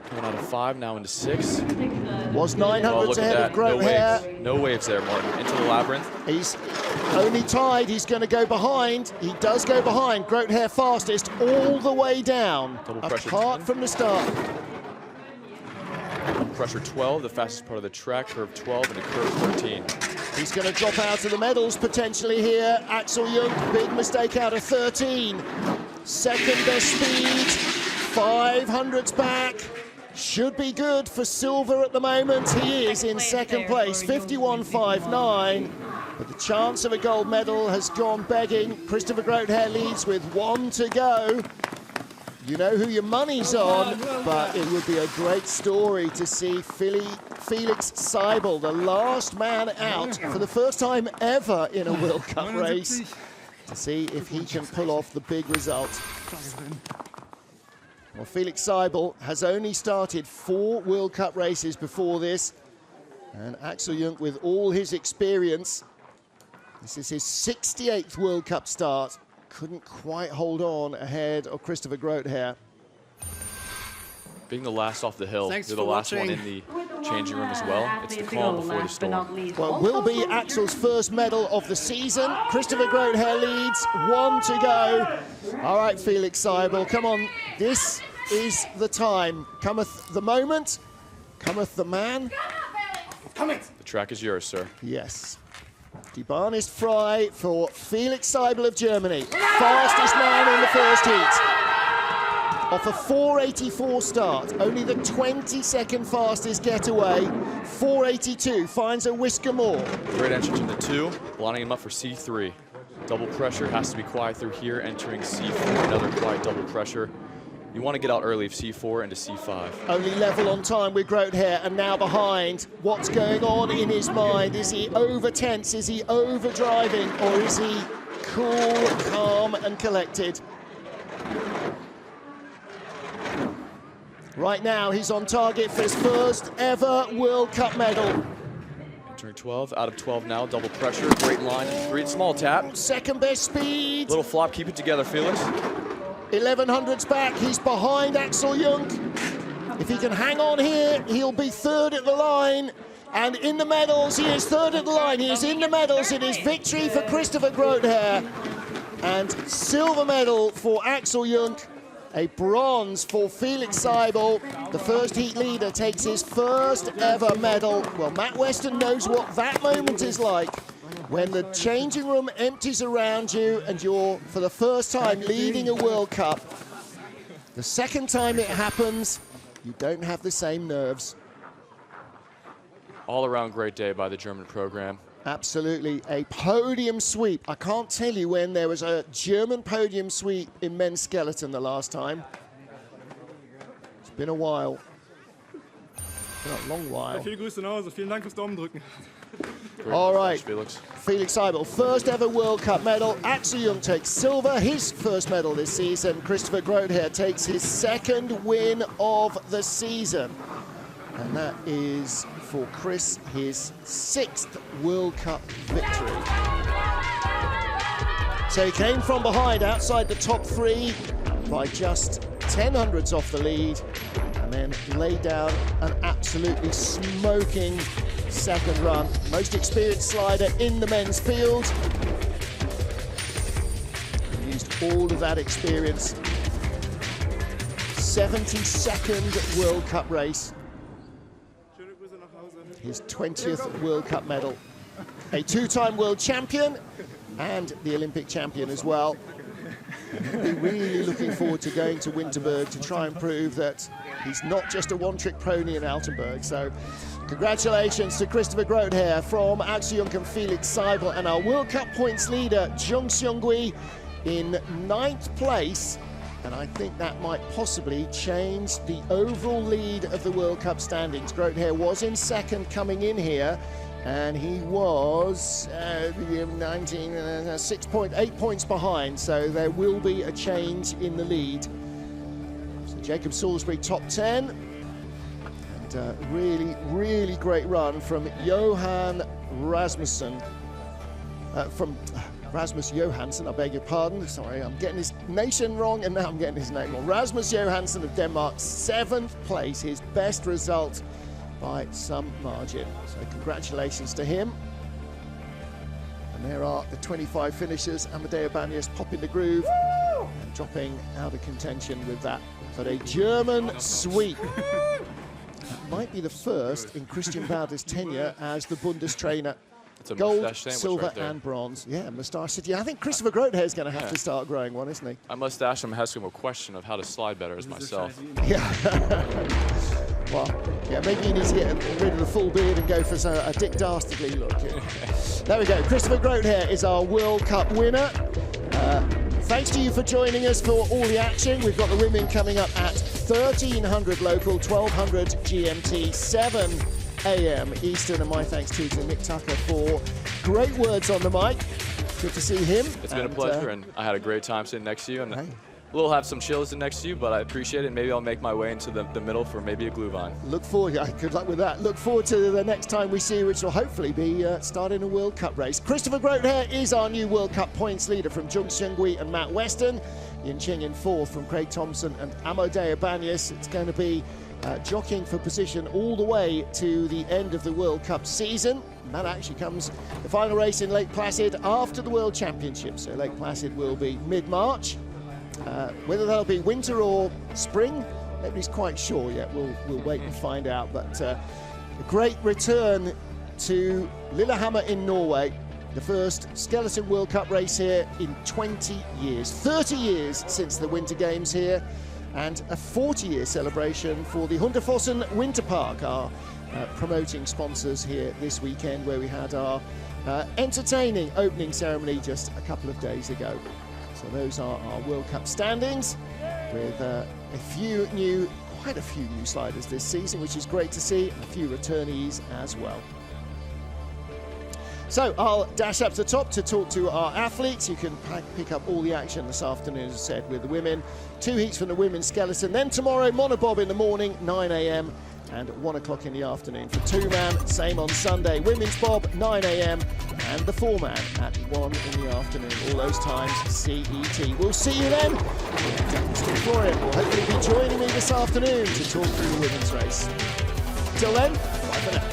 Coming out of 5, now into 6. Was 900s ahead of Groothair. No waves there, Martin. Into the labyrinth. He's only tied, he's going to go behind. He does go behind. Groothair fastest all the way down. Double pressure apart 10. from the start. Pressure 12, the fastest part of the track, curve 12 and a curve 13. He's going to drop out of the medals potentially here. Axel Jung, big mistake out of 13. Second best speed, 500s back. Should be good for silver at the moment. He is in second place, 51.59. But the chance of a gold medal has gone begging. Christopher Groothair leads with 1 to go. You know who your money's on, but it would be a great story to see Felix Seibel, the last man out for the first time ever in a World Cup race, to see if he can pull off the big result. Well, Felix Seibel has only started 4 World Cup races before this, and Axel Jung, with all his experience, this is his 68th World Cup start. Couldn't quite hold on ahead of Christopher Groothair. Being the last off the hill, Thanks you're the for last watching. one in the changing room as well. It's the calm before the storm. Well, will be Axel's first medal of the season. Christopher Groothair leads, 1 to go. All right, Felix Seibel, come on. This is the time. Cometh the moment, cometh the man. The track is yours, sir. Yes. Die Bahn ist frei for Felix Seibel of Germany. Fastest man in the first heat. Off a 484 start, only the 22nd fastest getaway. 482, finds a whisker more. Great entry to the 2, lining him up for C3. Double pressure, has to be quiet through here, entering C4, another quiet double pressure. You want to get out early of C4 into C5. Only level on time with Groothair, and now behind. What's going on in his mind? Is he over tense? Is he over driving? Or is he cool, calm and collected? Right now he's on target for his first ever World Cup medal. Entering 12, out of 12 now, double pressure, great line, great small tap. Second best speed. Little flop, keep it together, Felix. 1100s back, he's behind Axel Jung. If he can hang on here, he'll be 3rd at the line. And in the medals, he is 3rd at the line. He is in the medals. It is victory for Christopher Groothair. And silver medal for Axel Jung. A bronze for Felix Seibel. The first heat leader takes his first ever medal. Well, Matt Weston knows what that moment is like. When the changing room empties around you and you're, for the first time, leading a World Cup. The second time it happens, You don't have the same nerves. All around great day by the German program. Absolutely, a podium sweep. I can't tell you when there was a German podium sweep in men's skeleton the last time. It's been a while. Been a long while. Viele Grüße nach Hause. Vielen Dank fürs Daumen drücken. All right, Felix. Felix Seibel, first ever World Cup medal. Axel Jung takes silver, his first medal this season. Christopher Groothair takes his second win of the season. And that is, for Chris, his 6th World Cup victory. So he came from behind outside the top 3 by just 10 hundredths off the lead, and then laid down an absolutely smoking second run. Most experienced slider in the men's field. He used all of that experience. 72nd World Cup race. His 20th World Cup medal. A 2-time world champion and the Olympic champion as well. He'll be really looking forward to going to Winterberg to try and prove that he's not just a one-trick pony in Altenburg. So congratulations to Christopher Groothair from Axel Jung and Felix Seibel, and our World Cup points leader, Jung Seung-gui, in 9th place. And I think that might possibly change the overall lead of the World Cup standings. Groothair was in 2nd coming in here, and he was 6.8 points behind, so there will be a change in the lead. So Jacob Salisbury top 10, and really, really great run from Johan Rasmussen, Rasmus Johansson, I beg your pardon. Sorry, I'm getting his nation wrong, and now I'm getting his name wrong. Rasmus Johansson of Denmark, 7th place, his best result by some margin. So congratulations to him. And there are the 25 finishers. Amadeo Banyas popping the groove and dropping out of contention with that. But a German sweep. That might be the first in Christian Bauder's tenure as the Bundestrainer. It's a gold, sandwich silver, right there. and bronze. Yeah, moustache. Yeah, I think Christopher Groothair is going to have to start growing one, isn't he? I must ask him, ask him a question of how to slide better as myself. Yeah. Well, yeah, maybe he needs to get rid of the full beard and go for a Dick Dastardly look. Yeah. There we go. Christopher Groothair is our World Cup winner. Thanks to you for joining us for all the action. We've got the women coming up at 1300 local, 1200 GMT, 7 a.m. Eastern, and my thanks too to Nick Tucker for great words on the mic. Good to see him. It's been a pleasure, and I had a great time sitting next to you. And we'll have some chills next to you, but I appreciate it. Maybe I'll make my way into the middle for maybe a glue vine. Look forward, good luck with that. Look forward to the next time we see you, which will hopefully be starting a World Cup race. Christopher Groothair is our new World Cup points leader from Jung Seung-gui and Matt Weston. Yin Ching in 4th from Craig Thompson and Amadeo Banyas. It's going to be jockeying for position all the way to the end of the World Cup season. And that actually comes, the final race in Lake Placid after the World Championship. So Lake Placid will be mid-March. Whether that'll be winter or spring, nobody's quite sure yet. We'll wait and find out. But a great return to Lillehammer in Norway. The first skeleton World Cup race here in 20 years. 30 years since the Winter Games here, and a 40-year celebration for the Hunderfossen Winter Park, our promoting sponsors here this weekend, where we had our entertaining opening ceremony just a couple of days ago. So those are our World Cup standings, with quite a few new sliders this season, which is great to see, and a few returnees as well. So I'll dash up to the top to talk to our athletes. You can pick up all the action this afternoon, as I said, with the women. 2 heats from the women's skeleton. Then tomorrow, Monobob in the morning, 9 a.m. and 1 o'clock in the afternoon for 2-man. Same on Sunday. Women's bob, 9 a.m. and the 4-man at 1 in the afternoon. All those times CET. We'll see you then. Mr. Florian will hopefully be joining me this afternoon to talk through the women's race. Till then, bye for now.